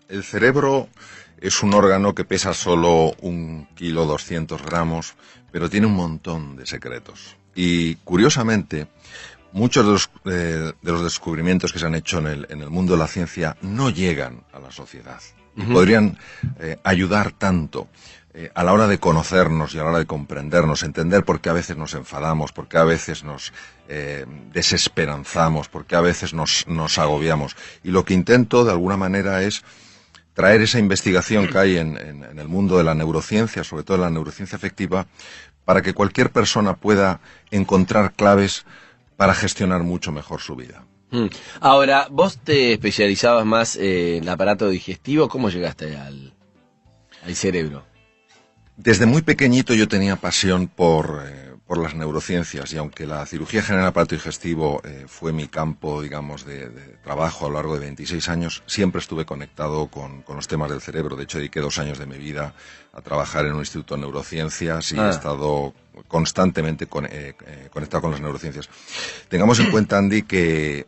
El cerebro es un órgano que pesa solo 1,2 kg, pero tiene un montón de secretos. Y curiosamente, muchos de los descubrimientos que se han hecho en el mundo de la ciencia no llegan a la sociedad. Y podrían ayudar tanto a la hora de conocernos y a la hora de comprendernos, entender por qué a veces nos enfadamos, por qué a veces nos desesperanzamos, por qué a veces nos agobiamos. Y lo que intento, de alguna manera, es traer esa investigación que hay en el mundo de la neurociencia, sobre todo en la neurociencia afectiva, para que cualquier persona pueda encontrar claves para gestionar mucho mejor su vida. Ahora, vos te especializabas más en el aparato digestivo. ¿Cómo llegaste al cerebro? Desde muy pequeñito yo tenía pasión por las neurociencias, y aunque la cirugía general del aparato digestivo fue mi campo, digamos, de trabajo a lo largo de 26 años, siempre estuve conectado con los temas del cerebro. De hecho, dediqué 2 años de mi vida a trabajar en un instituto de neurociencias y he estado constantemente conectado con las neurociencias. Tengamos en cuenta, Andy, que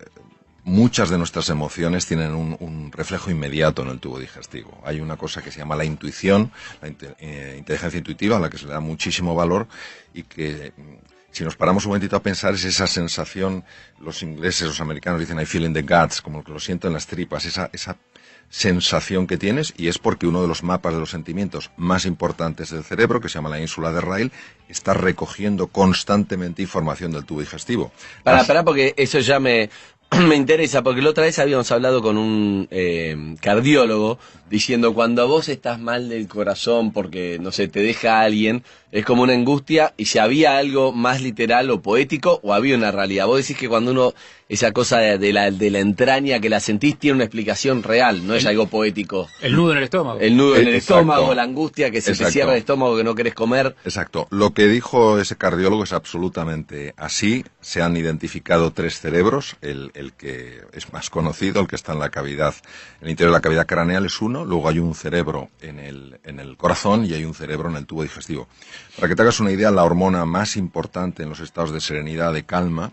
muchas de nuestras emociones tienen un reflejo inmediato en el tubo digestivo. Hay una cosa que se llama la intuición, la inteligencia intuitiva, a la que se le da muchísimo valor, y que, si nos paramos un momentito a pensar, es esa sensación, los ingleses, los americanos dicen I feel in the guts, como que lo siento en las tripas, esa sensación que tienes, y es porque uno de los mapas de los sentimientos más importantes del cerebro, que se llama la ínsula de Ryle, está recogiendo constantemente información del tubo digestivo. Pará, porque eso ya me interesa, porque la otra vez habíamos hablado con un cardiólogo diciendo, cuando vos estás mal del corazón porque, no sé, te deja alguien, es como una angustia, y si había algo más literal o poético, o había una realidad. Vos decís que cuando uno, esa cosa de la entraña que la sentís, tiene una explicación real, no es algo poético. El nudo en el estómago. El nudo en el Exacto. estómago, la angustia que se te cierra el estómago, que no querés comer. Exacto. Lo que dijo ese cardiólogo es absolutamente así. Se han identificado 3 cerebros. El que es más conocido, el que está en la cavidad, en el interior de la cavidad craneal, es uno. Luego hay un cerebro en el corazón y hay un cerebro en el tubo digestivo. Para que te hagas una idea, la hormona más importante en los estados de serenidad, de calma,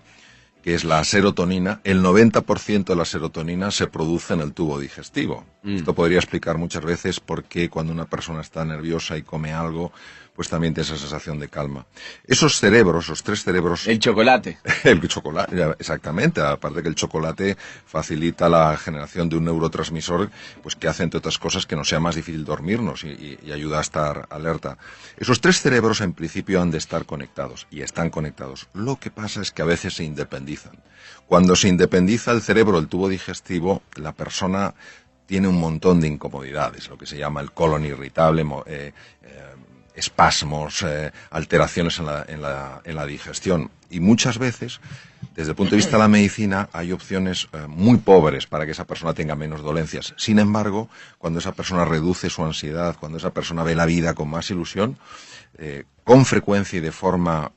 que es la serotonina, el 90% de la serotonina se produce en el tubo digestivo. Esto podría explicar muchas veces por qué cuando una persona está nerviosa y come algo, pues también tiene esa sensación de calma. Esos cerebros, esos 3 cerebros... El chocolate. El chocolate, exactamente. Aparte que el chocolate facilita la generación de un neurotransmisor, pues que hace, entre otras cosas, que nos sea más difícil dormirnos y ayuda a estar alerta. Esos 3 cerebros, en principio, han de estar conectados, y están conectados. Lo que pasa es que a veces se independizan. Cuando se independiza el cerebro, el tubo digestivo, la persona tiene un montón de incomodidades, lo que se llama el colon irritable, espasmos, alteraciones en la digestión. Y muchas veces, desde el punto de vista de la medicina, hay opciones muy pobres para que esa persona tenga menos dolencias. Sin embargo, cuando esa persona reduce su ansiedad, cuando esa persona ve la vida con más ilusión, con frecuencia y de forma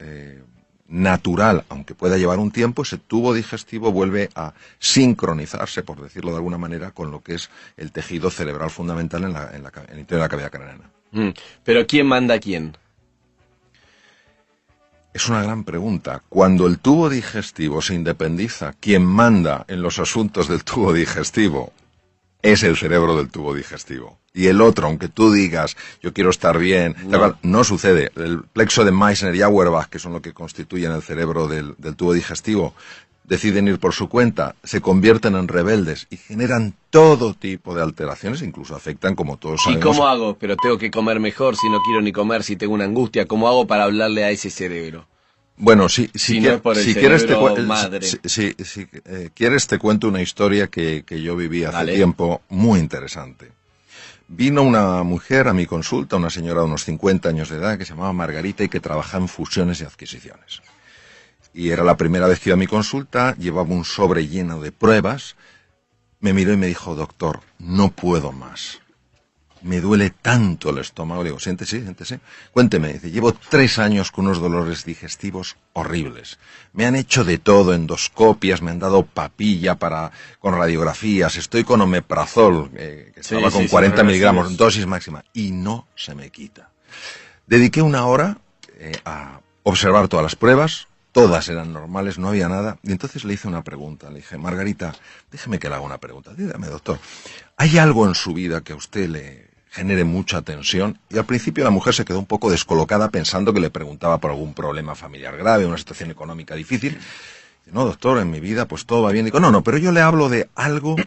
natural, aunque pueda llevar un tiempo, ese tubo digestivo vuelve a sincronizarse, por decirlo de alguna manera, con lo que es el tejido cerebral fundamental en el interior de la cavidad craneana. Pero ¿quién manda a quién? Es una gran pregunta. Cuando el tubo digestivo se independiza, quien manda en los asuntos del tubo digestivo es el cerebro del tubo digestivo. Y el otro, aunque tú digas, yo quiero estar bien, no sucede. El plexo de Meissner y Auerbach, que son lo que constituyen el cerebro del tubo digestivo, deciden ir por su cuenta, se convierten en rebeldes y generan todo tipo de alteraciones, incluso afectan, como todos sabemos. ¿Y cómo hago? Pero tengo que comer mejor, si no quiero ni comer, si tengo una angustia. ¿Cómo hago para hablarle a ese cerebro? Bueno, si no es por el cerebro madre. Si quieres te cuento una historia que yo viví hace tiempo, muy interesante. Vino una mujer a mi consulta, una señora de unos 50 años de edad, que se llamaba Margarita y que trabajaba en fusiones y adquisiciones. Y era la primera vez que iba a mi consulta, llevaba un sobre lleno de pruebas, me miró y me dijo, doctor, no puedo más. Me duele tanto el estómago. Le digo, siéntese. Cuénteme. Dice, llevo 3 años con unos dolores digestivos horribles. Me han hecho de todo, endoscopias, me han dado papilla con radiografías, estoy con omeprazol, que estaba con 40 miligramos, dosis máxima, y no se me quita. Dediqué 1 hora a observar todas las pruebas, todas eran normales, no había nada. Y entonces le hice una pregunta, le dije, Margarita, déjeme que le haga una pregunta. Dígame, doctor, ¿hay algo en su vida que a usted le genere mucha tensión? Y al principio la mujer se quedó un poco descolocada pensando que le preguntaba por algún problema familiar grave, una situación económica difícil. No, doctor, en mi vida pues todo va bien. Digo, no, pero yo le hablo de algo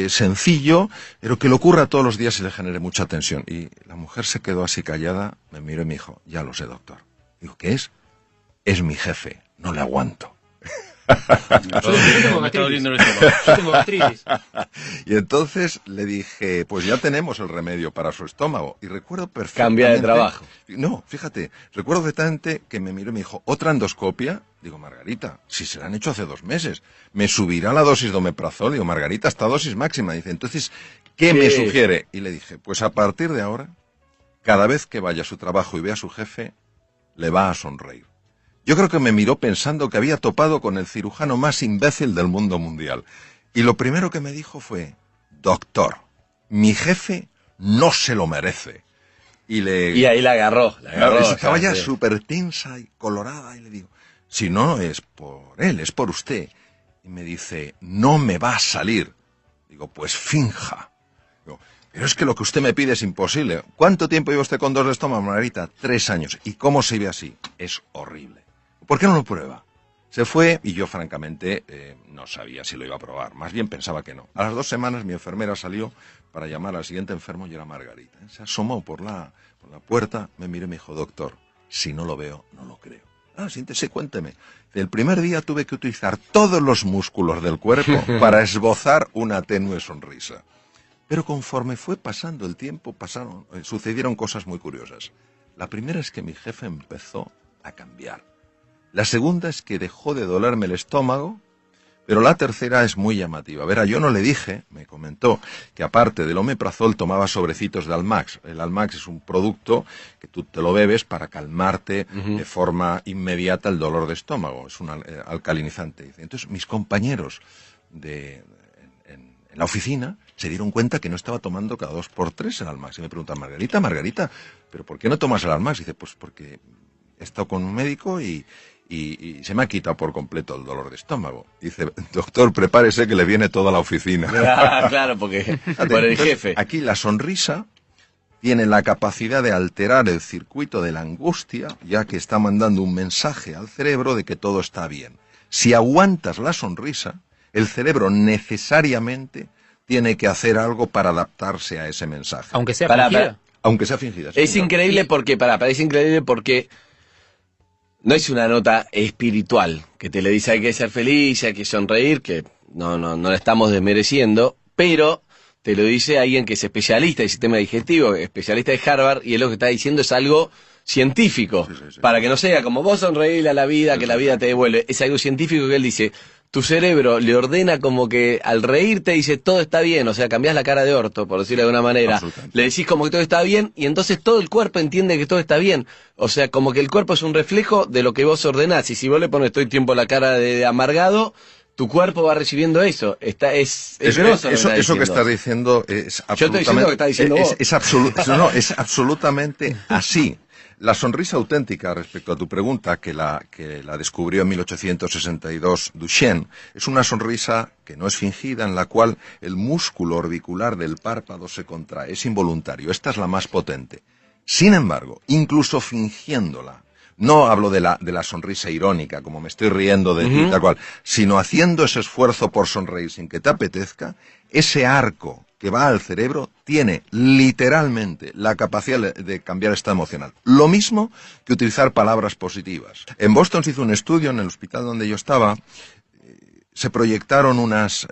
sencillo, pero que le ocurra todos los días y le genere mucha tensión. Y la mujer se quedó así callada, me miró y me dijo, ya lo sé, doctor. Digo, ¿qué es? Es mi jefe, no le aguanto. Yo tengo gastritis. Y entonces le dije, pues ya tenemos el remedio para su estómago. Y recuerdo perfectamente... Cambia de trabajo. No, fíjate, recuerdo perfectamente que me miró y me dijo, ¿otra endoscopia? Digo, Margarita, si se la han hecho hace 2 meses, me subirá la dosis de omeprazol. Digo, Margarita, hasta dosis máxima. Dice, entonces, ¿qué me sugiere? Y le dije, pues a partir de ahora, cada vez que vaya a su trabajo y vea a su jefe, le va a sonreír. Yo creo que me miró pensando que había topado con el cirujano más imbécil del mundo mundial. Y lo primero que me dijo fue, doctor, mi jefe no se lo merece. Y ahí la agarró. Estaba ya súper tensa y colorada y le digo, si no es por él, es por usted. Y me dice, no me va a salir. Digo, pues finja. Digo, pero es que lo que usted me pide es imposible. ¿Cuánto tiempo lleva usted con 2 de estómago, Margarita? 3 años. ¿Y cómo se ve así? Es horrible. ¿Por qué no lo prueba? Se fue y yo, francamente, no sabía si lo iba a probar. Más bien pensaba que no. A las 2 semanas mi enfermera salió para llamar al siguiente enfermo y era Margarita. Se asomó por la puerta, me miró y me dijo, doctor, si no lo veo, no lo creo. Ah, siéntese, cuénteme. El primer día tuve que utilizar todos los músculos del cuerpo para esbozar una tenue sonrisa. Pero conforme fue pasando el tiempo, sucedieron cosas muy curiosas. La primera es que mi jefe empezó a cambiar. La segunda es que dejó de dolerme el estómago, pero la tercera es muy llamativa. Verá, yo no le dije, me comentó, que aparte del omeprazol tomaba sobrecitos de Almax. El Almax es un producto que tú te lo bebes para calmarte de forma inmediata el dolor de estómago. Es un alcalinizante. Entonces, mis compañeros en la oficina se dieron cuenta que no estaba tomando cada 2 por 3 el Almax. Y me preguntan, Margarita, ¿pero por qué no tomas el Almax? Y dice, pues porque he estado con un médico y se me ha quitado por completo el dolor de estómago. Dice, doctor, prepárese que le viene toda la oficina. Claro, porque por el jefe. Aquí la sonrisa tiene la capacidad de alterar el circuito de la angustia, ya que está mandando un mensaje al cerebro de que todo está bien. Si aguantas la sonrisa, el cerebro necesariamente tiene que hacer algo para adaptarse a ese mensaje. Aunque sea fingida. Aunque sea fingida. Es increíble porque, es increíble porque no es una nota espiritual que te le dice hay que ser feliz, hay que sonreír, que no la estamos desmereciendo, pero te lo dice alguien que es especialista del sistema digestivo, especialista de Harvard, y él lo que está diciendo es algo científico, sí. Para que no sea como vos sonreírle a la vida, que la vida te devuelve. Es algo científico que él dice, tu cerebro le ordena como que al reírte dice todo está bien, o sea, cambiás la cara de orto, por decirlo de alguna manera, le decís como que todo está bien y entonces todo el cuerpo entiende que todo está bien, o sea, como que el cuerpo es un reflejo de lo que vos ordenás, y si vos le pones todo el tiempo la cara de amargado, tu cuerpo va recibiendo eso. Es grosso eso que estás diciendo es absolutamente... Yo estoy diciendo lo que estás diciendo vos. Es absolutamente así. La sonrisa auténtica, respecto a tu pregunta, que la descubrió en 1862 Duchenne, es una sonrisa que no es fingida, en la cual el músculo orbicular del párpado se contrae, es involuntario. Esta es la más potente. Sin embargo, incluso fingiéndola, no hablo de la sonrisa irónica, como me estoy riendo de ti, tal cual, sino haciendo ese esfuerzo por sonreír sin que te apetezca, ese arco que va al cerebro tiene literalmente la capacidad de cambiar estado emocional. Lo mismo que utilizar palabras positivas. En Boston se hizo un estudio, en el hospital donde yo estaba, se proyectaron unos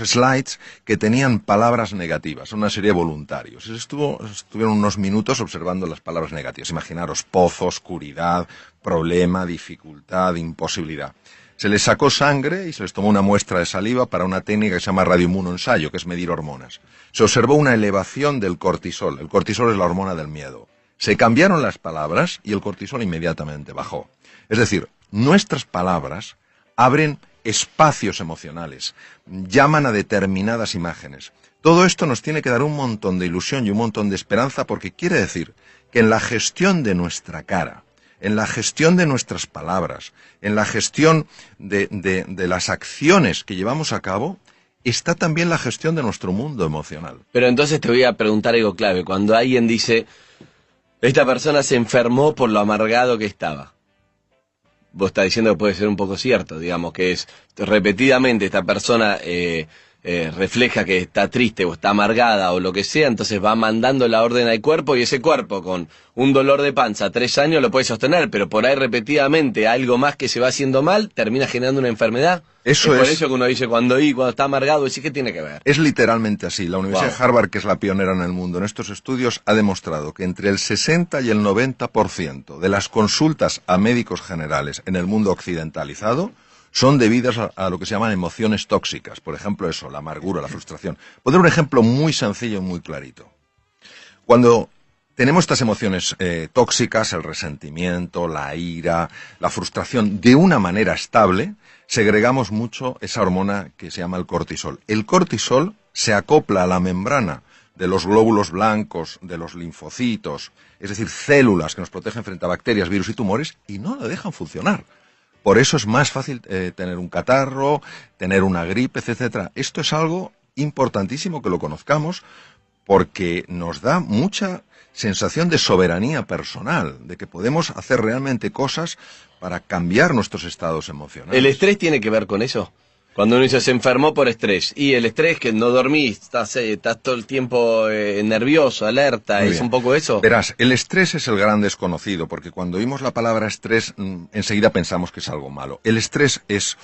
slides que tenían palabras negativas, una serie de voluntarios. Estuvieron unos minutos observando las palabras negativas. Imaginaros, pozo, oscuridad, problema, dificultad, imposibilidad. Se les sacó sangre y se les tomó una muestra de saliva para una técnica que se llama radioinmunoensayo, que es medir hormonas. Se observó una elevación del cortisol. El cortisol es la hormona del miedo. Se cambiaron las palabras y el cortisol inmediatamente bajó. Es decir, nuestras palabras abren espacios emocionales, llaman a determinadas imágenes. Todo esto nos tiene que dar un montón de ilusión y un montón de esperanza, porque quiere decir que en la gestión de nuestra cara, en la gestión de nuestras palabras, en la gestión de las acciones que llevamos a cabo, está también la gestión de nuestro mundo emocional. Pero entonces te voy a preguntar algo clave. Cuando alguien dice, esta persona se enfermó por lo amargado que estaba, vos estás diciendo que puede ser un poco cierto, digamos, que es repetidamente esta persona refleja que está triste o está amargada o lo que sea, entonces va mandando la orden al cuerpo y ese cuerpo con un dolor de panza 3 años lo puede sostener, pero por ahí repetidamente algo más que se va haciendo mal termina generando una enfermedad. Eso es por eso que uno dice cuando está amargado, ¿sí que tiene que ver? Es literalmente así. La Universidad de Harvard, que es la pionera en el mundo en estos estudios, ha demostrado que entre el 60 y el 90% de las consultas a médicos generales en el mundo occidentalizado son debidas a lo que se llaman emociones tóxicas. Por ejemplo, eso, la amargura, la frustración. Puedo dar un ejemplo muy sencillo y muy clarito. Cuando tenemos estas emociones tóxicas, el resentimiento, la ira, la frustración, de una manera estable, segregamos mucho esa hormona que se llama el cortisol. El cortisol se acopla a la membrana de los glóbulos blancos, de los linfocitos, es decir, células que nos protegen frente a bacterias, virus y tumores, y no la dejan funcionar. Por eso es más fácil tener un catarro, tener una gripe, etcétera. Esto es algo importantísimo que lo conozcamos porque nos da mucha sensación de soberanía personal, de que podemos hacer realmente cosas para cambiar nuestros estados emocionales. ¿El estrés tiene que ver con eso? Cuando uno dice se enfermó por estrés, y el estrés que no dormís, estás todo el tiempo nervioso, alerta, Muy ¿es bien. un poco eso? Verás, el estrés es el gran desconocido, porque cuando oímos la palabra estrés, enseguida pensamos que es algo malo. El estrés es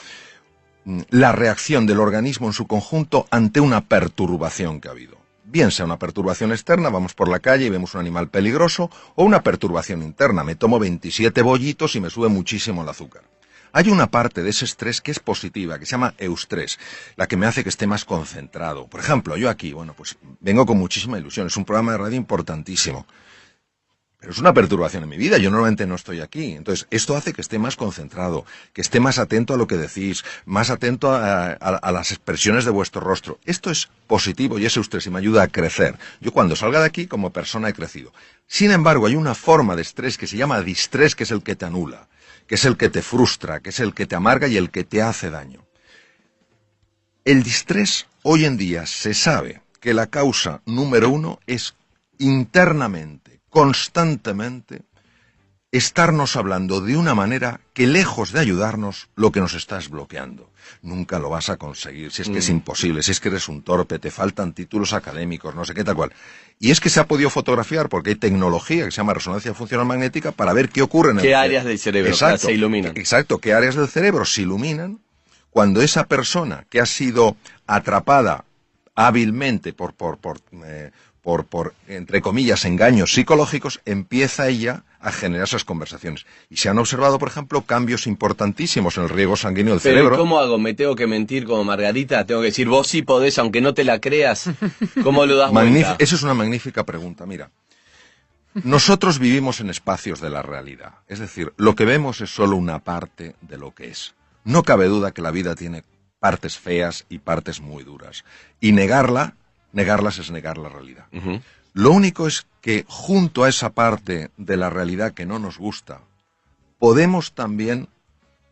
la reacción del organismo en su conjunto ante una perturbación que ha habido. Bien sea una perturbación externa, vamos por la calle y vemos un animal peligroso, o una perturbación interna, me tomo 27 bollitos y me sube muchísimo el azúcar. Hay una parte de ese estrés que es positiva, que se llama eustrés, la que me hace que esté más concentrado. Por ejemplo, yo aquí, bueno, pues vengo con muchísima ilusión, es un programa de radio importantísimo, pero es una perturbación en mi vida, yo normalmente no estoy aquí. Entonces, esto hace que esté más concentrado, que esté más atento a lo que decís, más atento a las expresiones de vuestro rostro. Esto es positivo y es eustrés y me ayuda a crecer. Yo cuando salga de aquí, como persona he crecido. Sin embargo, hay una forma de estrés que se llama distrés, que es el que te anula, que es el que te frustra, que es el que te amarga y el que te hace daño. El distrés, hoy en día, se sabe que la causa número 1 es internamente, constantemente, estarnos hablando de una manera que, lejos de ayudarnos, lo que nos está es bloqueando. Nunca lo vas a conseguir, si es que es imposible, si es que eres un torpe, te faltan títulos académicos, no sé qué tal cual. Y es que se ha podido fotografiar, porque hay tecnología que se llama resonancia funcional magnética, para ver qué ocurre en el cerebro. ¿Qué áreas del cerebro se iluminan? Exacto, qué áreas del cerebro se iluminan cuando esa persona que ha sido atrapada hábilmente por entre comillas, engaños psicológicos, empieza ella a generar esas conversaciones. Y se han observado, por ejemplo, cambios importantísimos en el riego sanguíneo del cerebro. Pero ¿cómo hago? ¿Me tengo que mentir como Margarita? ¿Tengo que decir, vos sí podés, aunque no te la creas? ¿Cómo lo das vuelta? Esa es una magnífica pregunta. Mira, nosotros vivimos en espacios de la realidad. Es decir, lo que vemos es solo una parte de lo que es. No cabe duda que la vida tiene partes feas y partes muy duras. Y negarlas es negar la realidad. Uh-huh. Lo único es que junto a esa parte de la realidad que no nos gusta, podemos también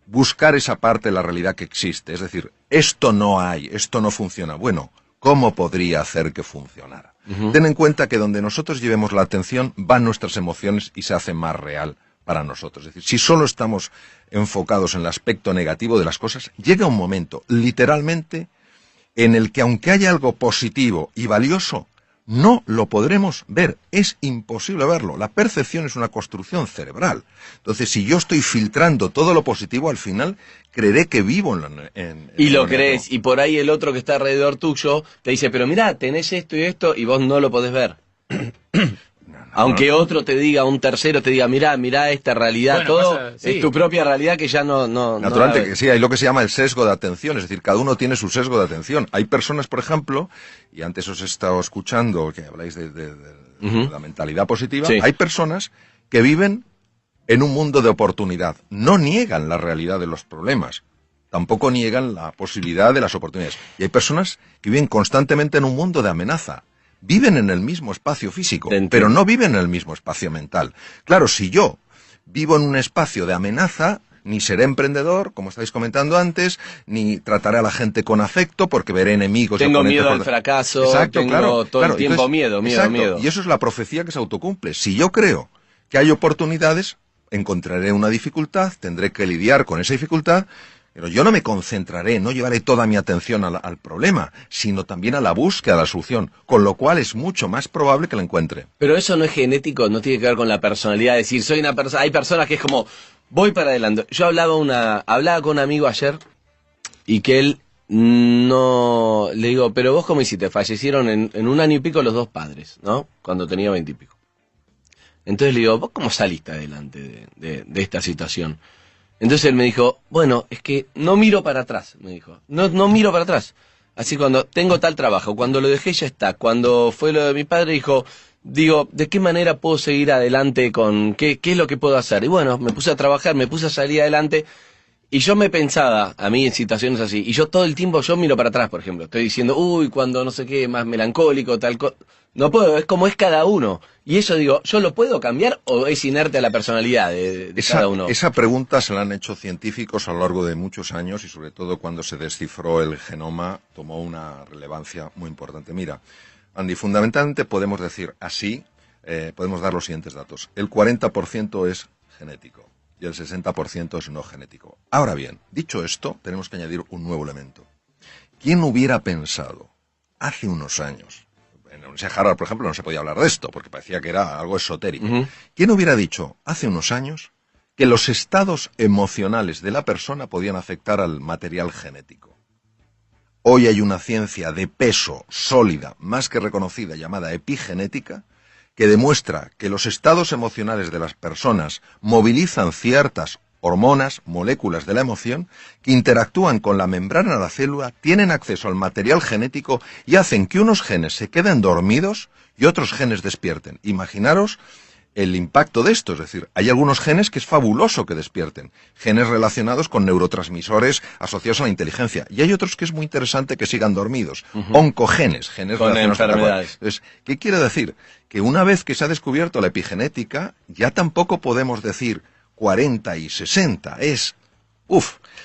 buscar esa parte de la realidad que existe. Es decir, esto no hay, esto no funciona. Bueno, ¿cómo podría hacer que funcionara? Uh-huh. Ten en cuenta que donde nosotros llevemos la atención van nuestras emociones y se hace más real para nosotros. Es decir, si solo estamos enfocados en el aspecto negativo de las cosas, llega un momento, literalmente, en el que aunque haya algo positivo y valioso, no lo podremos ver. Es imposible verlo. La percepción es una construcción cerebral. Entonces, si yo estoy filtrando todo lo positivo, al final creeré que vivo en y lo crees, y por ahí el otro que está alrededor tuyo te dice, pero mirá, tenés esto y esto, y vos no lo podés ver. Aunque otro te diga, un tercero te diga, mirá esta realidad, bueno, todo sí. Es tu propia realidad que ya no Naturalmente que sí, hay lo que se llama el sesgo de atención, es decir, cada uno tiene su sesgo de atención. Hay personas, por ejemplo, y antes os he estado escuchando que habláis de la mentalidad positiva, sí. Hay personas que viven en un mundo de oportunidad, no niegan la realidad de los problemas, tampoco niegan la posibilidad de las oportunidades. Y hay personas que viven constantemente en un mundo de amenaza. Viven en el mismo espacio físico, pero no viven en el mismo espacio mental. Claro, si yo vivo en un espacio de amenaza, ni seré emprendedor, como estáis comentando antes, ni trataré a la gente con afecto porque veré enemigos. Tengo miedo al fracaso, exacto, tengo todo el tiempo Entonces, miedo. Y eso es la profecía que se autocumple. Si yo creo que hay oportunidades, encontraré una dificultad, tendré que lidiar con esa dificultad, pero yo no me concentraré, no llevaré toda mi atención al problema, sino también a la búsqueda de la solución, con lo cual es mucho más probable que la encuentre. Pero eso no es genético, no tiene que ver con la personalidad, es decir, soy una persona, hay personas que es como, voy para adelante. Yo hablaba con un amigo ayer, y que él no, le digo, pero vos cómo hiciste, fallecieron en 1 año y pico los 2 padres, ¿no? Cuando tenía 20 y pico. Entonces le digo, ¿vos cómo saliste adelante de esta situación? Entonces él me dijo, bueno, es que no miro para atrás, me dijo. No miro para atrás. Así cuando tengo tal trabajo, cuando lo dejé ya está. Cuando fue lo de mi padre, digo, ¿de qué manera puedo seguir adelante con qué es lo que puedo hacer? Y bueno, me puse a trabajar, me puse a salir adelante. Y yo me pensaba, a mí en situaciones así, y yo todo el tiempo yo miro para atrás, por ejemplo. Estoy diciendo, cuando no sé qué, más melancólico, tal cosa. No puedo, es como es cada uno. Y eso digo, ¿yo lo puedo cambiar o es inerte a la personalidad de cada uno? Esa pregunta se la han hecho científicos a lo largo de muchos años y sobre todo cuando se descifró el genoma tomó una relevancia muy importante. Mira, Andy, fundamentalmente podemos decir así, podemos dar los siguientes datos. El 40% es genético y el 60% es no genético. Ahora bien, dicho esto, tenemos que añadir un nuevo elemento. ¿Quién hubiera pensado hace unos años? En la Universidad de Harvard, por ejemplo, no se podía hablar de esto, porque parecía que era algo esotérico. Uh-huh. ¿Quién hubiera dicho hace unos años que los estados emocionales de la persona podían afectar al material genético? Hoy hay una ciencia de peso sólida, más que reconocida, llamada epigenética, que demuestra que los estados emocionales de las personas movilizan ciertas hormonas, moléculas de la emoción, que interactúan con la membrana de la célula, tienen acceso al material genético y hacen que unos genes se queden dormidos y otros genes despierten. Imaginaros el impacto de esto, es decir, hay algunos genes que es fabuloso que despierten, genes relacionados con neurotransmisores asociados a la inteligencia, y hay otros que es muy interesante que sigan dormidos, oncogenes, genes con relacionados con enfermedades. Entonces, ¿qué quiere decir? Que una vez que se ha descubierto la epigenética, ya tampoco podemos decir 40 y 60,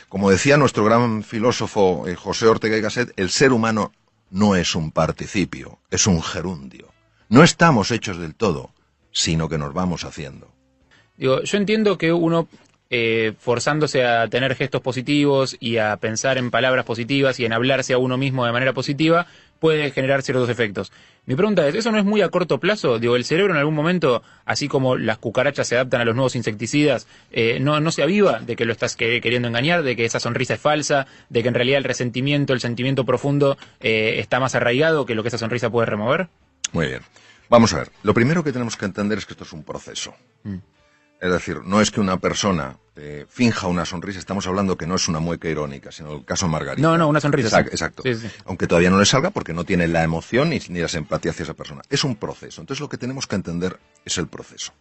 como decía nuestro gran filósofo José Ortega y Gasset, el ser humano no es un participio, es un gerundio. No estamos hechos del todo, sino que nos vamos haciendo. Digo, yo entiendo que uno, forzándose a tener gestos positivos y a pensar en palabras positivas y en hablarse a uno mismo de manera positiva, puede generar ciertos efectos. Mi pregunta es, ¿eso no es muy a corto plazo? Digo, el cerebro en algún momento, así como las cucarachas se adaptan a los nuevos insecticidas, no se aviva de que lo estás queriendo engañar, de que esa sonrisa es falsa, de que en realidad el resentimiento, el sentimiento profundo está más arraigado que lo que esa sonrisa puede remover. Muy bien. Vamos a ver. Lo primero que tenemos que entender es que esto es un proceso. Es decir, no es que una persona finja una sonrisa, estamos hablando que no es una mueca irónica, sino el caso Margarita. No, una sonrisa. Exacto. Sí. Aunque todavía no le salga porque no tiene la emoción ni la simpatía hacia esa persona. Es un proceso. Entonces lo que tenemos que entender es el proceso.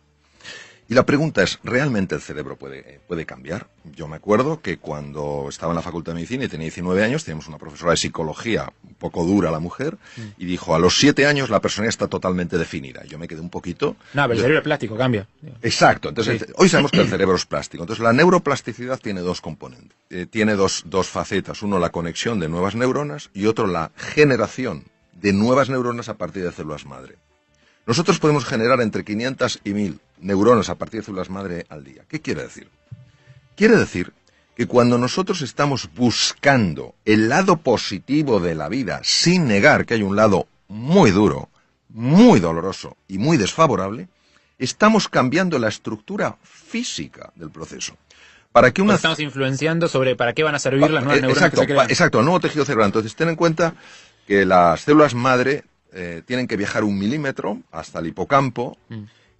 Y la pregunta es, ¿realmente el cerebro puede cambiar? Yo me acuerdo que cuando estaba en la Facultad de Medicina y tenía 19 años, teníamos una profesora de psicología, un poco dura la mujer, y dijo, a los 7 años la personalidad está totalmente definida. Yo me quedé un poquito... No, pero el cerebro es plástico, cambia. Exacto. Entonces, sí. Hoy sabemos que el cerebro es plástico. Entonces, la neuroplasticidad tiene dos componentes. Tiene dos facetas. Uno, la conexión de nuevas neuronas y otro, la generación de nuevas neuronas a partir de células madre. Nosotros podemos generar entre 500 y 1000 neuronas a partir de células madre al día. ¿Qué quiere decir? Quiere decir que cuando nosotros estamos buscando el lado positivo de la vida, sin negar que hay un lado muy duro, muy doloroso y muy desfavorable, estamos cambiando la estructura física del proceso. Para que estamos influenciando sobre para qué van a servir las nuevas neuronas que se crean. Exacto, el nuevo tejido cerebral. Entonces, ten en cuenta que las células madre tienen que viajar 1 milímetro hasta el hipocampo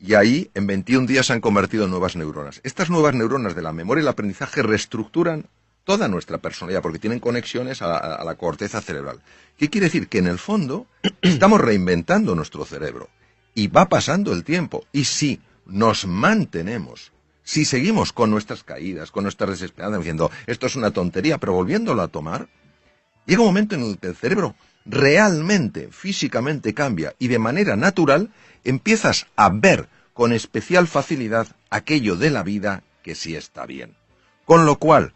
y ahí en 21 días se han convertido en nuevas neuronas. Estas nuevas neuronas de la memoria y el aprendizaje reestructuran toda nuestra personalidad porque tienen conexiones a la corteza cerebral. ¿Qué quiere decir? Que en el fondo estamos reinventando nuestro cerebro y va pasando el tiempo. Y si nos mantenemos, si seguimos con nuestras caídas, con nuestras desesperanzas, diciendo esto es una tontería, pero volviéndolo a tomar, llega un momento en el que el cerebro realmente, físicamente cambia y de manera natural empiezas a ver con especial facilidad aquello de la vida que sí está bien. Con lo cual,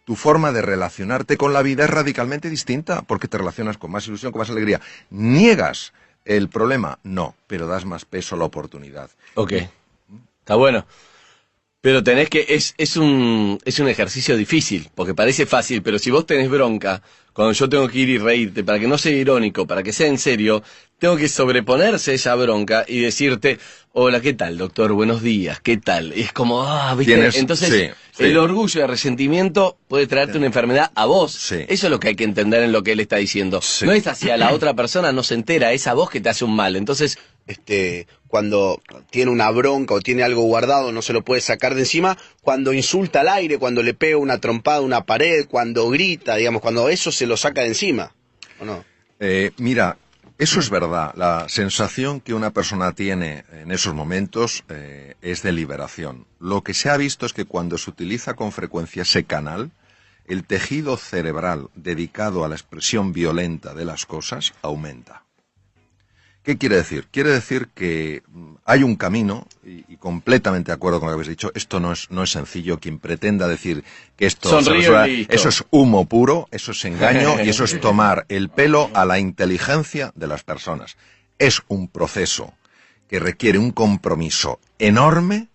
tu forma de relacionarte con la vida es radicalmente distinta, porque te relacionas con más ilusión, con más alegría. ¿Niegas el problema? No, pero das más peso a la oportunidad. Ok, está bueno. Pero tenés que, es un ejercicio difícil, porque parece fácil, pero si vos tenés bronca, cuando yo tengo que ir y reírte, para que no sea irónico, para que sea en serio, tengo que sobreponerse a esa bronca y decirte, hola, ¿qué tal, doctor? Buenos días, ¿qué tal? Y es como, ¿viste? Entonces, sí. el orgullo y el resentimiento puede traerte una enfermedad a vos. Sí. Eso es lo que hay que entender en lo que él está diciendo. Sí. No es hacia la otra persona, no se entera, es a vos que te hace un mal. Entonces, cuando tiene una bronca o tiene algo guardado, no se lo puede sacar de encima, cuando insulta al aire, cuando le pega una trompada a una pared, cuando grita, digamos, cuando eso se lo saca de encima, ¿o no? Mira, eso es verdad. La sensación que una persona tiene en esos momentos es de liberación. Lo que se ha visto es que cuando se utiliza con frecuencia ese canal, el tejido cerebral dedicado a la expresión violenta de las cosas aumenta. ¿Qué quiere decir? Quiere decir que hay un camino, y completamente de acuerdo con lo que habéis dicho, esto no es sencillo. Quien pretenda decir que esto eso es humo puro, eso es engaño y eso es tomar el pelo a la inteligencia de las personas. Es un proceso que requiere un compromiso enorme,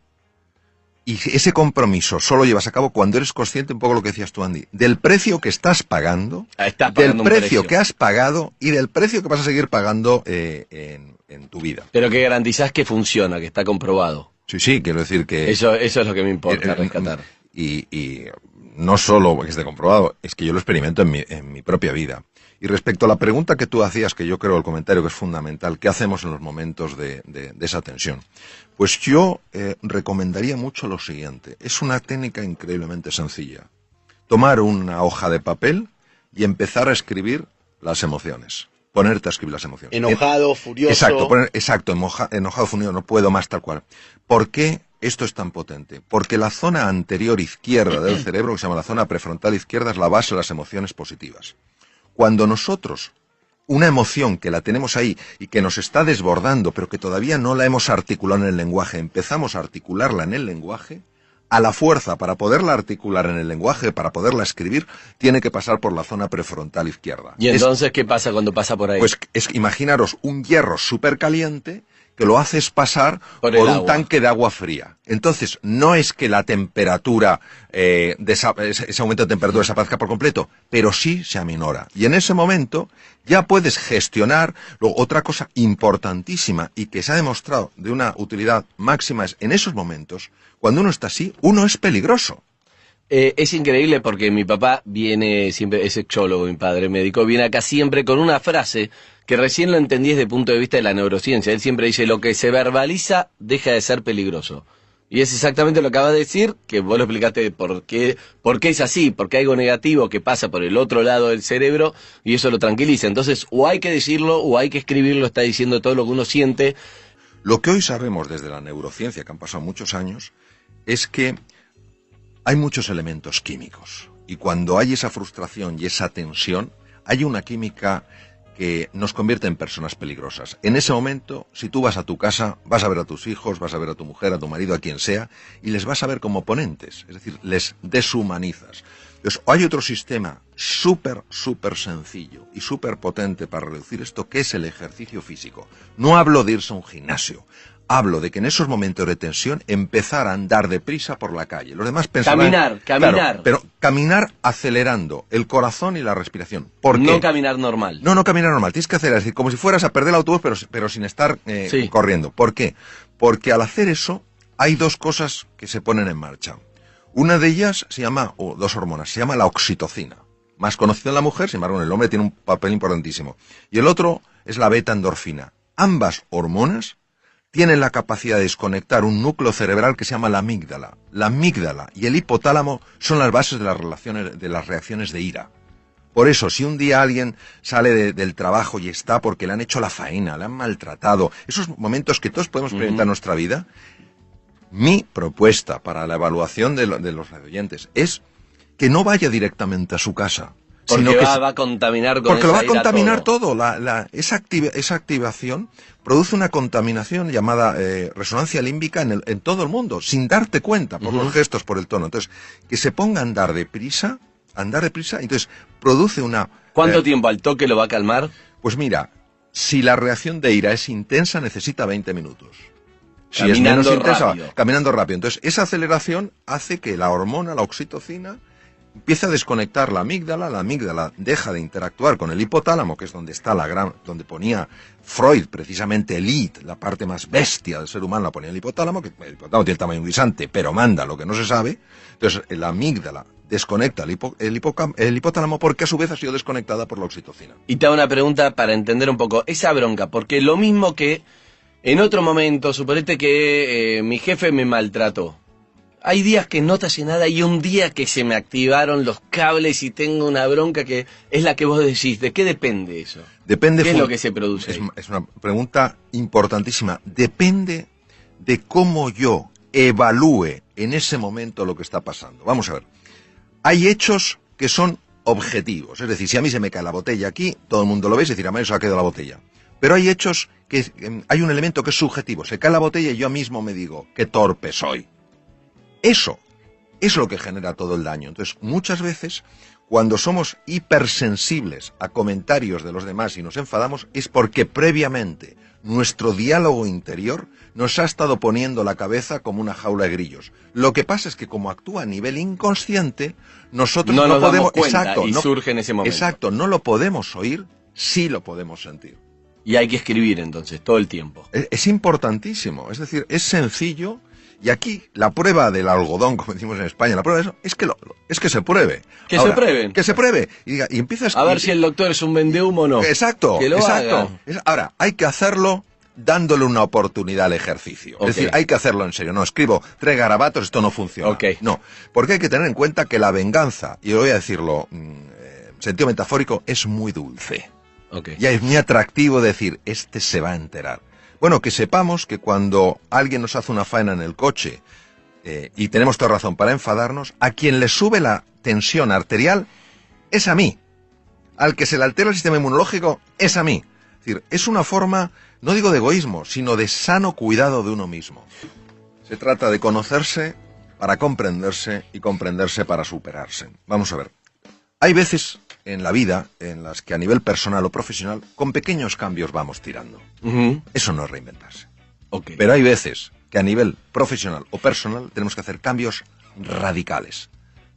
y ese compromiso solo llevas a cabo cuando eres consciente, un poco lo que decías tú, Andy, del precio que estás pagando, del precio que has pagado y del precio que vas a seguir pagando en tu vida. pero que garantizás que funciona, que está comprobado. Sí, quiero decir que... Eso es lo que me importa rescatar. Y no solo que esté comprobado, es que yo lo experimento en mi propia vida. Y respecto a la pregunta que tú hacías, que yo creo el comentario que es fundamental, ¿qué hacemos en los momentos de esa tensión? Pues yo recomendaría mucho lo siguiente. Es una técnica increíblemente sencilla. Tomar una hoja de papel y empezar a escribir las emociones. Ponerte a escribir las emociones. Enojado, furioso. Exacto, enojado, furioso, no puedo más, tal cual. ¿Por qué esto es tan potente? Porque la zona anterior izquierda del cerebro, que se llama la zona prefrontal izquierda, es la base de las emociones positivas. Cuando nosotros, una emoción que la tenemos ahí y que nos está desbordando, pero que todavía no la hemos articulado en el lenguaje, empezamos a articularla en el lenguaje, a la fuerza para poderla articular en el lenguaje, para poderla escribir, tiene que pasar por la zona prefrontal izquierda. ¿Y entonces qué pasa cuando pasa por ahí? Pues imaginaros un hierro súper caliente que lo haces pasar por un tanque de agua fría. Entonces, no es que la temperatura, ese aumento de temperatura desaparezca por completo, pero sí se aminora. Y en ese momento ya puedes gestionar. Luego, otra cosa importantísima y que se ha demostrado de una utilidad máxima es, en esos momentos, cuando uno está así, uno es peligroso. Es increíble porque mi papá viene siempre, es sexólogo, mi padre médico, viene acá siempre con una frase que recién lo entendí desde el punto de vista de la neurociencia. Él siempre dice, lo que se verbaliza deja de ser peligroso. Y es exactamente lo que acabas de decir, que vos lo explicaste por qué es así, porque hay algo negativo que pasa por el otro lado del cerebro y eso lo tranquiliza. Entonces, o hay que decirlo o hay que escribirlo, está diciendo todo lo que uno siente. Lo que hoy sabemos desde la neurociencia, que han pasado muchos años, es que hay muchos elementos químicos. Y cuando hay esa frustración y esa tensión, hay una química que nos convierte en personas peligrosas. En ese momento, si tú vas a tu casa, vas a ver a tus hijos, vas a ver a tu mujer, a tu marido, a quien sea, y les vas a ver como oponentes, es decir, les deshumanizas. Entonces, hay otro sistema súper sencillo y súper potente para reducir esto, que es el ejercicio físico. No hablo de irse a un gimnasio, hablo de que en esos momentos de tensión empezar a andar deprisa por la calle. Los demás pensarán... Caminar. Claro, pero caminar acelerando el corazón y la respiración. ¿Por qué? No caminar normal. No caminar normal. Tienes que acelerar, es decir, como si fueras a perder el autobús, pero sin estar corriendo. ¿Por qué? Porque al hacer eso hay dos cosas que se ponen en marcha. Una de ellas se llama, o dos hormonas, se llama la oxitocina. Más conocida en la mujer, sin embargo en el hombre tiene un papel importantísimo. Y el otro es la beta-endorfina. Ambas hormonas tienen la capacidad de desconectar un núcleo cerebral que se llama la amígdala. La amígdala y el hipotálamo son las bases de las reacciones de ira. Por eso, si un día alguien sale del trabajo y está porque le han hecho la faena, le han maltratado, esos momentos que todos podemos experimentar en nuestra vida, mi propuesta para la evaluación de los radioyentes es que no vaya directamente a su casa, Porque sino que va a contaminar con porque lo va a esa ira contaminar todo. Esa activación produce una contaminación llamada resonancia límbica en todo el mundo, sin darte cuenta, por los gestos, por el tono. Entonces, que se ponga a andar deprisa, entonces produce una... ¿Cuánto tiempo al toque lo va a calmar? Pues mira, si la reacción de ira es intensa, necesita 20 minutos. Si Caminando es menos intensa, rápido. caminando rápido. Entonces, esa aceleración hace que la hormona, la oxitocina, empieza a desconectar la amígdala deja de interactuar con el hipotálamo, que es donde está donde ponía Freud, precisamente el id, la parte más bestia del ser humano, la ponía el hipotálamo, que el hipotálamo tiene el tamaño guisante, pero manda lo que no se sabe. Entonces, la amígdala desconecta el hipotálamo porque a su vez ha sido desconectada por la oxitocina. Y te hago una pregunta para entender un poco esa bronca, porque lo mismo que en otro momento, suponete que mi jefe me maltrató. Hay días que no te hace nada y un día que se me activaron los cables y tengo una bronca que es la que vos decís. ¿De qué depende eso? Depende. ¿Qué es lo que se produce ahí? Es una pregunta importantísima. Depende de cómo yo evalúe en ese momento lo que está pasando. Vamos a ver. Hay hechos que son objetivos. Es decir, si a mí se me cae la botella aquí, todo el mundo lo ve y se decir, a mí se ha caído la botella. Pero hay hechos que hay un elemento que es subjetivo. Se cae la botella y yo mismo me digo, qué torpe soy. Eso es lo que genera todo el daño. Entonces, muchas veces, cuando somos hipersensibles a comentarios de los demás y nos enfadamos, es porque previamente nuestro diálogo interior nos ha estado poniendo la cabeza como una jaula de grillos. Lo que pasa es que como actúa a nivel inconsciente, nosotros no nos podemos... damos cuenta exacto, y surge en ese momento. Exacto, no lo podemos oír, sí lo podemos sentir. Y hay que escribir entonces, todo el tiempo. Es importantísimo, es decir, es sencillo. Y aquí la prueba del algodón, como decimos en España, la prueba de eso es que se pruebe. Que Ahora, se pruebe. Que se pruebe. Y empiezas A ver si el doctor es un vendehumo o no. Exacto, Que lo exacto. haga. Ahora, hay que hacerlo dándole una oportunidad al ejercicio. Ok. Es decir, hay que hacerlo en serio. No escribo 3 garabatos, esto no funciona. Ok. No, porque hay que tener en cuenta que la venganza, y voy a decirlo en sentido metafórico, es muy dulce. Okay. Ya es muy atractivo decir, este se va a enterar. Bueno, que sepamos que cuando alguien nos hace una faena en el coche y tenemos toda razón para enfadarnos, a quien le sube la tensión arterial es a mí. Al que se le altera el sistema inmunológico es a mí. Es decir, es una forma, no digo de egoísmo, sino de sano cuidado de uno mismo. Se trata de conocerse para comprenderse y comprenderse para superarse. Vamos a ver. Hay veces en la vida en las que a nivel personal o profesional, con pequeños cambios vamos tirando. Eso no es reinventarse. Okay. Pero hay veces que a nivel profesional o personal tenemos que hacer cambios radicales,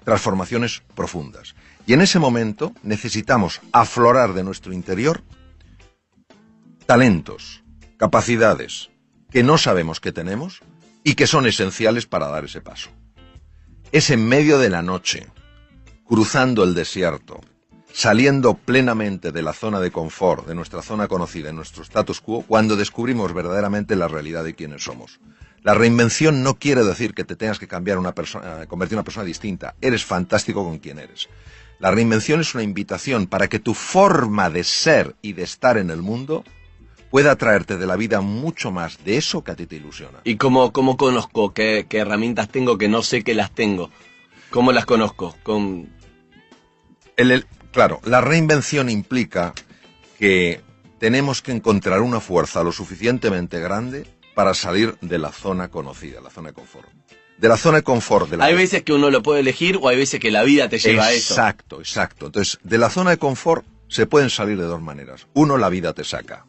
transformaciones profundas. Y en ese momento necesitamos aflorar de nuestro interior talentos, capacidades que no sabemos que tenemos y que son esenciales para dar ese paso. Es en medio de la noche, cruzando el desierto, saliendo plenamente de la zona de confort, de nuestra zona conocida, de nuestro status quo, cuando descubrimos verdaderamente la realidad de quiénes somos. La reinvención no quiere decir que te tengas que cambiar convertir en una persona distinta. Eres fantástico con quien eres. La reinvención es una invitación para que tu forma de ser y de estar en el mundo pueda traerte de la vida mucho más de eso que a ti te ilusiona. ¿Y cómo conozco qué herramientas tengo que no sé que las tengo? ¿Cómo las conozco? Claro, la reinvención implica que tenemos que encontrar una fuerza lo suficientemente grande para salir de la zona conocida, la zona de confort. De la zona de confort. Hay veces que uno lo puede elegir o hay veces que la vida te lleva a eso. Exacto. Entonces, de la zona de confort se pueden salir de 2 maneras. Uno, la vida te saca.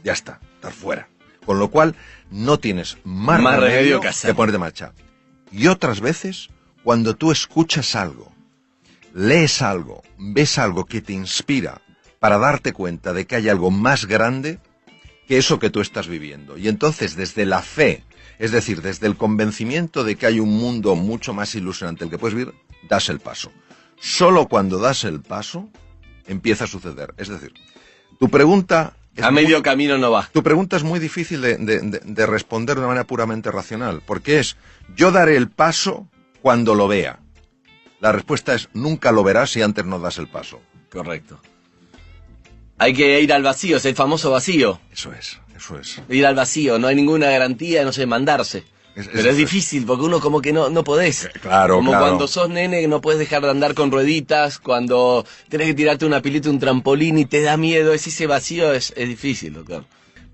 Ya está, estás fuera. Con lo cual, no tienes más remedio que hacer. que ponerte en marcha. Y otras veces, cuando tú escuchas algo, lees algo, ves algo que te inspira para darte cuenta de que hay algo más grande que eso que tú estás viviendo. Y entonces, desde la fe, es decir, desde el convencimiento de que hay un mundo mucho más ilusionante el que puedes vivir, das el paso. Solo cuando das el paso, empieza a suceder. Es decir, tu pregunta... A medio camino no va. Tu pregunta es muy difícil de responder de una manera puramente racional, porque es, yo daré el paso cuando lo vea. La respuesta es, nunca lo verás si antes no das el paso. Correcto. Hay que ir al vacío, es el famoso vacío. Eso es. Ir al vacío, no hay ninguna garantía, no sé, mandarse. Pero es difícil, porque uno como que no podés. Claro, como claro. cuando sos nene no podés dejar de andar con rueditas, cuando tenés que tirarte una pilita, un trampolín y te da miedo, ese vacío es difícil, doctor.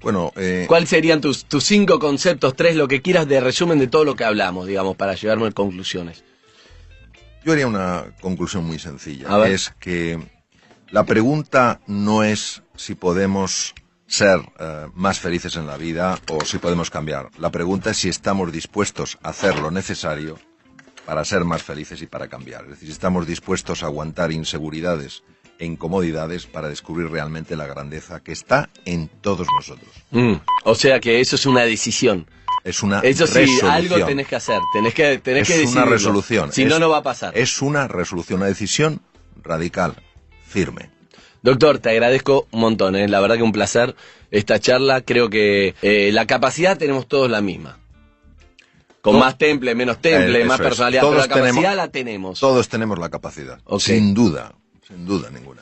Bueno, ¿Cuáles serían tus 5 conceptos, 3, lo que quieras de resumen de todo lo que hablamos, digamos, para llevarme a conclusiones? yo haría una conclusión muy sencilla. A ver. Es que la pregunta no es si podemos ser más felices en la vida o si podemos cambiar. La pregunta es si estamos dispuestos a hacer lo necesario para ser más felices y para cambiar. Es decir, si estamos dispuestos a aguantar inseguridades e incomodidades para descubrir realmente la grandeza que está en todos nosotros. O sea que eso es una decisión. Es una Eso sí, resolución. algo tenés que hacer, tenés que Es decidirlo. una resolución. Si no, no va a pasar. Es una resolución, una decisión radical, firme. Doctor, te agradezco un montón, la verdad que un placer esta charla. Creo que la capacidad tenemos todos la misma. Con más temple, menos temple, Eso más es. personalidad, Todos pero la capacidad tenemos- la tenemos. Todos tenemos la capacidad, Ok. sin duda ninguna.